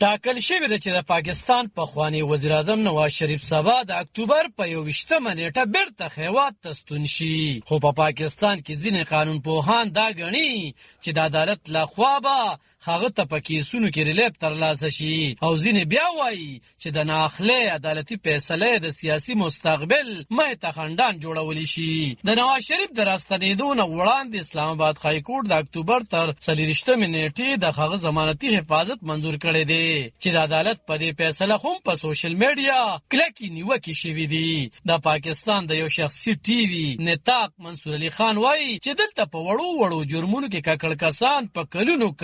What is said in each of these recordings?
ټاکل شوې ده چې د پاکستان پخوانی وزیر اعظم نواز شریف سبا د اکتوبر په 21مه نیټه بیرته هیواد ته ستون شي، خو په پاکستان کې ځینې قانون پوهان دا ګڼي چې د عدالت لخوا به هغه ته په کیسونو کې ریلیف ترلاسه شي، او ځینې بیا وایي چې د ناخلې عدالتي فیصلې د سیاسي مستقبل مې ته خنډان جوړولی شي. د نواز شریف د راستنېدو نه وړاندې اسلام آباد های کورټ د اکتوبر تر 24مې نیټې د هغه ضمانتي حفاظت منظور کړی دی چې د عدالت په دې فیصله هم په سوشل میډیا کلکې نیوکې شوې دي. د پاکستان د یو شخصي ټي وي نطاق منصور علي خان وایي چې دلته په وړو جرمونو کې ککړ کسان په کلونو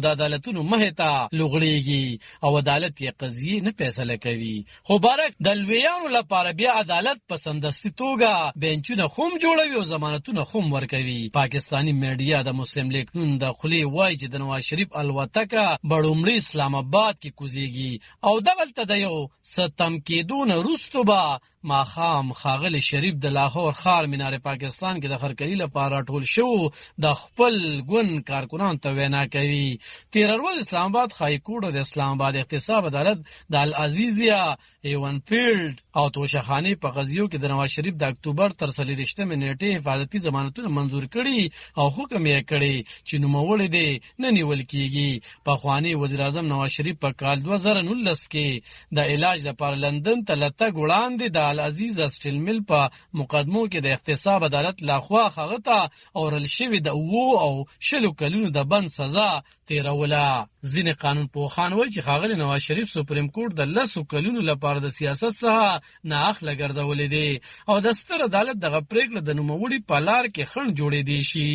د عدالتونو مخې ته لوغړېږي او عدالت یې قضیې نه فیصله کوي. خو برعکس د لویانو لپاره بیا عدالت په سمدستي توګه بینچونه هم جوړوي او ضمانتونه هم ورکوي. پاکستانی میډیا د مسلم لیگ نون د خولې وایي چې د نواز شریف الوتکه بړومړي اسلام آباد کې کوزیږي او دغلته د یو ستم کېدو نه وروسته به ماښام ښاغلی شریف د لاهور ښار مینار پاکستان کې د خرکلي لپاره ټول شو د خپل ګوند کارکنانو ته وینا کوي. تېره ورځ اسلام آباد های کورټ د اسلام آباد احتساب عدالت د العزیزیه ایون فیلډ او توشخانې په قضیو کې د نواز شریف د اکتوبر تر 24مې نیټې حفاظتي ضمانتونه منظور کړي او حکم یې کړی چې نوموړی دی نه نیول کېږي. پخوانی وزیر اعظم نواز شریف په کال 2019 کې د علاج لپاره لندن ته له تګ وړاندې د العزیز سټیل میل په مقدمو کې د احتساب عدالت لخوا هغه ته اورل شوې د 20 کلونو د بند سزا تیروله. ځینې قانون پوهان وایي چې ښاغلی نواز شریف سپریم کورټ د 10 کلونو لپاره د سیاست څخه نااخله ګرځولې دی او د ستر عدالت دغه پریکړه د نوموړي په لار کې خنډ جوړېدی شي.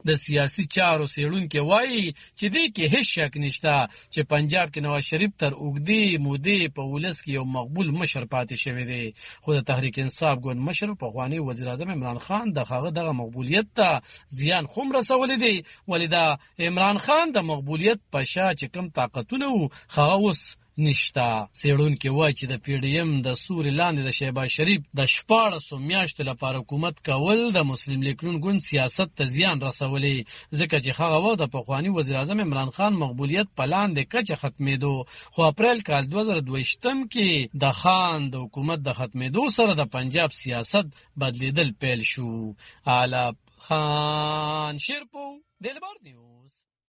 د سیاسي چارو څېړونکي وایي چې دې کې هیڅ شک نشته چې پنجاب کې نواز شریف تر اوږدې مودې په ولس کې یو مقبول مشر پاتې شوی دی، خو د تحریک انصاف ګوند مشر پخوانی وزیر اعظم عمران خان د هغه دغه مقبولیت ته زیان هم رسولی دی، ولې د عمران خان د مقبولیت په شا چې کم طاقتونه وو هغه اوس نشته. څېړونکي وایي چې د پی ډي ایم د سوري لاندې د شهباز شریف د 14 میاشتو لپاره حکومت کول د مسلم لیگ نون ګوند سیاست ته زیان رسولی، ځکه چې هغه وخت د پخواني وزیر اعظم عمران خان مقبولیت په لاندې کچه ختمېدو، خو اپریل کال 2022 کې د خان د حکومت د ختمېدو سره د پنجاب سیاست بدلیدل پیل شو. علاء خان شیرپو، دلبر نیوز.